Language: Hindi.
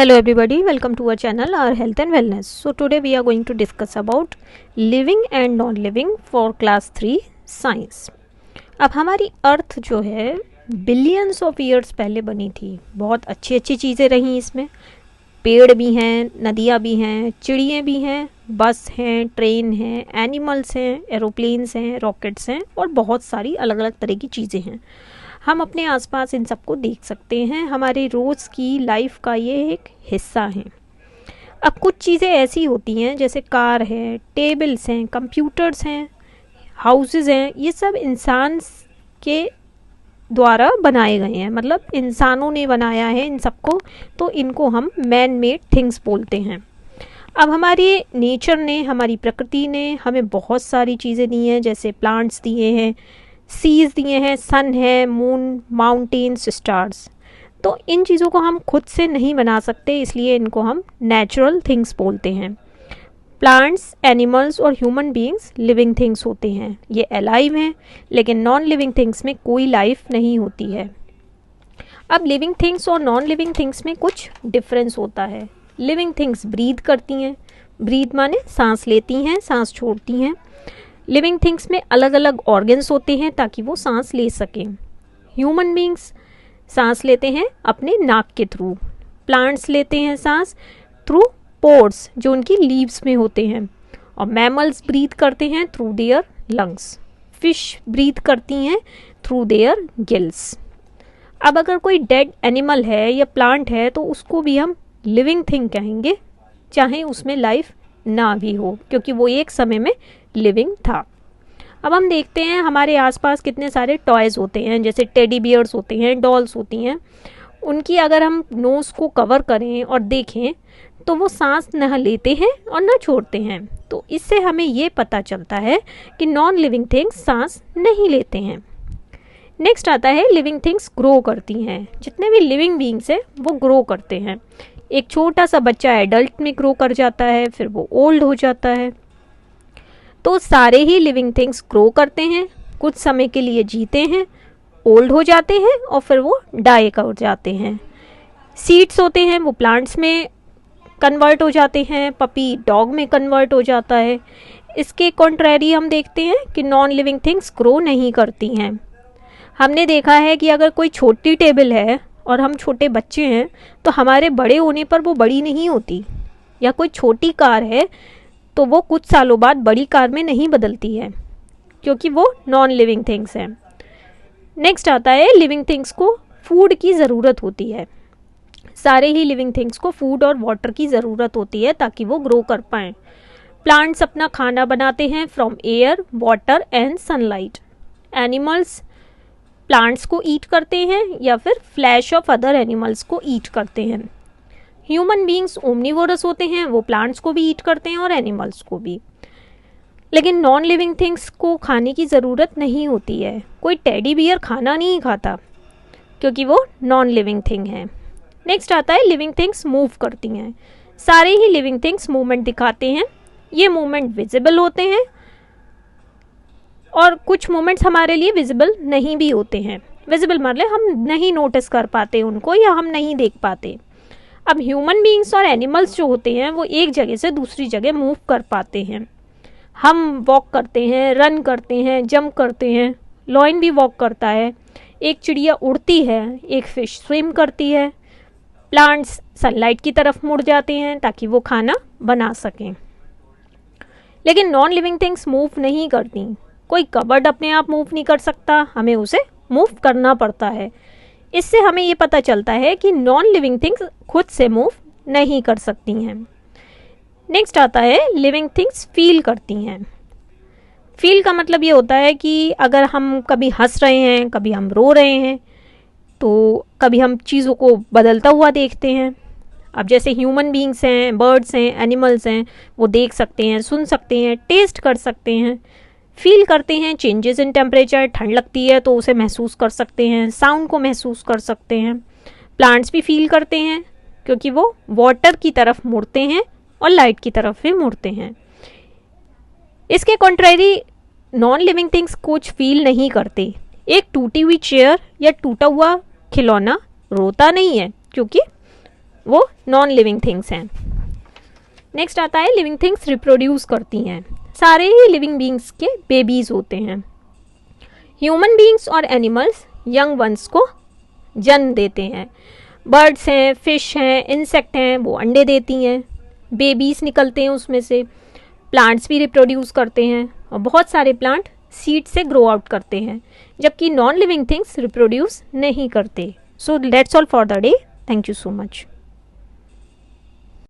Hello everybody, welcome to our channel, our health and wellness. So today we are going to discuss about living and non-living for class 3 science. अब हमारी अर्थ जो है बिलियंस ऑफ ईयर्स पहले बनी थी। बहुत अच्छी अच्छी चीज़ें रही इसमें। पेड़ भी हैं, नदियाँ भी हैं, चिड़ियाँ भी हैं, बस हैं, ट्रेन हैं, एनिमल्स हैं, एरोप्लेन्स हैं, रॉकेट्स हैं और बहुत सारी अलग अलग तरह की चीज़ें हैं। हम अपने आसपास इन सबको देख सकते हैं। हमारे रोज़ की लाइफ का ये एक हिस्सा है। अब कुछ चीज़ें ऐसी होती हैं जैसे कार है, टेबल्स हैं, कंप्यूटर्स हैं, हाउसेस हैं, ये सब इंसान के द्वारा बनाए गए हैं, मतलब इंसानों ने बनाया है इन सबको, तो इनको हम मैन मेड थिंग्स बोलते हैं। अब हमारे नेचर ने, हमारी प्रकृति ने हमें बहुत सारी चीज़ें दी हैं, जैसे प्लांट्स दिए हैं, सीज दिए हैं, सन है, मून, माउंटेन्स, स्टार्स। तो इन चीज़ों को हम खुद से नहीं बना सकते, इसलिए इनको हम नेचुरल थिंग्स बोलते हैं। प्लांट्स, एनिमल्स और ह्यूमन बीइंग्स लिविंग थिंग्स होते हैं। ये अलाइव हैं, लेकिन नॉन लिविंग थिंग्स में कोई लाइफ नहीं होती है। अब लिविंग थिंग्स और नॉन लिविंग थिंग्स में कुछ डिफरेंस होता है। लिविंग थिंग्स ब्रीथ करती हैं, ब्रीथ माने सांस लेती हैं, सांस छोड़ती हैं। लिविंग थिंग्स में अलग अलग ऑर्गन्स होते हैं ताकि वो सांस ले सकें। ह्यूमन बीइंग्स सांस लेते हैं अपने नाक के थ्रू, प्लांट्स लेते हैं सांस थ्रू पोर्स जो उनकी लीव्स में होते हैं, और मैमल्स ब्रीथ करते हैं through their lungs. Fish breathe करती हैं थ्रू देयर गिल्स। अब अगर कोई डेड एनिमल है या प्लांट है तो उसको भी हम लिविंग थिंग कहेंगे, चाहे उसमें लाइफ ना भी हो, क्योंकि वो एक समय में लिविंग था। अब हम देखते हैं हमारे आसपास कितने सारे टॉयज़ होते हैं, जैसे टेडी बियर्स होते हैं, डॉल्स होती हैं। उनकी अगर हम नोज़ को कवर करें और देखें तो वो सांस न लेते हैं और न छोड़ते हैं। तो इससे हमें ये पता चलता है कि नॉन लिविंग थिंग्स सांस नहीं लेते हैं। नेक्स्ट आता है लिविंग थिंग्स ग्रो करती हैं। जितने भी लिविंग बीइंग्स हैं वो ग्रो करते हैं। एक छोटा सा बच्चा एडल्ट में ग्रो कर जाता है, फिर वो ओल्ड हो जाता है। तो सारे ही लिविंग थिंग्स ग्रो करते हैं, कुछ समय के लिए जीते हैं, ओल्ड हो जाते हैं और फिर वो डाई कर जाते हैं। सीड्स होते हैं वो प्लांट्स में कन्वर्ट हो जाते हैं, पपी डॉग में कन्वर्ट हो जाता है। इसके कॉन्ट्रेरी हम देखते हैं कि नॉन लिविंग थिंग्स ग्रो नहीं करती हैं। हमने देखा है कि अगर कोई छोटी टेबल है और हम छोटे बच्चे हैं तो हमारे बड़े होने पर वो बड़ी नहीं होती, या कोई छोटी कार है तो वो कुछ सालों बाद बड़ी कार में नहीं बदलती है, क्योंकि वो नॉन लिविंग थिंग्स हैं। नेक्स्ट आता है लिविंग थिंग्स को फूड की ज़रूरत होती है। सारे ही लिविंग थिंग्स को फूड और वाटर की ज़रूरत होती है ताकि वो ग्रो कर पाएँ। प्लांट्स अपना खाना बनाते हैं from air, water and sunlight. Animals plants को ईट करते हैं या फिर फ्लैश ऑफ अदर एनिमल्स को ईट करते हैं। ह्यूमन बीइंग्स ओमनिवोरस होते हैं, वो प्लांट्स को भी ईट करते हैं और एनिमल्स को भी। लेकिन नॉन लिविंग थिंग्स को खाने की ज़रूरत नहीं होती है। कोई टेडी बियर खाना नहीं खाता क्योंकि वो नॉन लिविंग थिंग है। नेक्स्ट आता है लिविंग थिंग्स मूव करती हैं। सारे ही लिविंग थिंग्स मूवमेंट दिखाते हैं। ये मूवमेंट विजिबल होते हैं और कुछ मूवमेंट्स हमारे लिए विजिबल नहीं भी होते हैं। विजिबल मतलब हम नहीं नोटिस कर पाते उनको, या हम नहीं देख पाते। अब ह्यूमन बीइंग्स और एनिमल्स जो होते हैं वो एक जगह से दूसरी जगह मूव कर पाते हैं। हम वॉक करते हैं, रन करते हैं, जंप करते हैं, लॉयन भी वॉक करता है, एक चिड़िया उड़ती है, एक फिश स्विम करती है, प्लांट्स सनलाइट की तरफ मुड़ जाते हैं ताकि वो खाना बना सकें। लेकिन नॉन लिविंग थिंग्स मूव नहीं करती। कोई कबर्ड अपने आप मूव नहीं कर सकता, हमें उसे मूव करना पड़ता है। इससे हमें ये पता चलता है कि नॉन लिविंग थिंग्स खुद से मूव नहीं कर सकती हैं। नेक्स्ट आता है लिविंग थिंग्स फील करती हैं। फील का मतलब ये होता है कि अगर हम कभी हंस रहे हैं, कभी हम रो रहे हैं, तो कभी हम चीज़ों को बदलता हुआ देखते हैं। अब जैसे ह्यूमन बीइंग्स हैं, बर्ड्स हैं, एनिमल्स हैं, वो देख सकते हैं, सुन सकते हैं, टेस्ट कर सकते हैं, फील करते हैं। चेंजेस इन टेम्परेचर, ठंड लगती है तो उसे महसूस कर सकते हैं, साउंड को महसूस कर सकते हैं। प्लांट्स भी फील करते हैं क्योंकि वो वाटर की तरफ मुड़ते हैं और लाइट की तरफ भी मुड़ते हैं। इसके कॉन्ट्रेरी नॉन लिविंग थिंग्स कुछ फील नहीं करते। एक टूटी हुई चेयर या टूटा हुआ खिलौना रोता नहीं है क्योंकि वो नॉन लिविंग थिंग्स हैं। नेक्स्ट आता है लिविंग थिंग्स रिप्रोड्यूस करती हैं। सारे ही लिविंग बींग्स के बेबीज़ होते हैं। ह्यूमन बींग्स और एनिमल्स यंग वंस को जन्म देते हैं। बर्ड्स हैं, फिश हैं, इंसेक्ट हैं, वो अंडे देती हैं, बेबीज़ निकलते हैं उसमें से। प्लांट्स भी रिप्रोड्यूस करते हैं और बहुत सारे प्लांट सीड से ग्रो आउट करते हैं, जबकि नॉन लिविंग थिंग्स रिप्रोड्यूस नहीं करते। So that's all for the day. Thank you so much.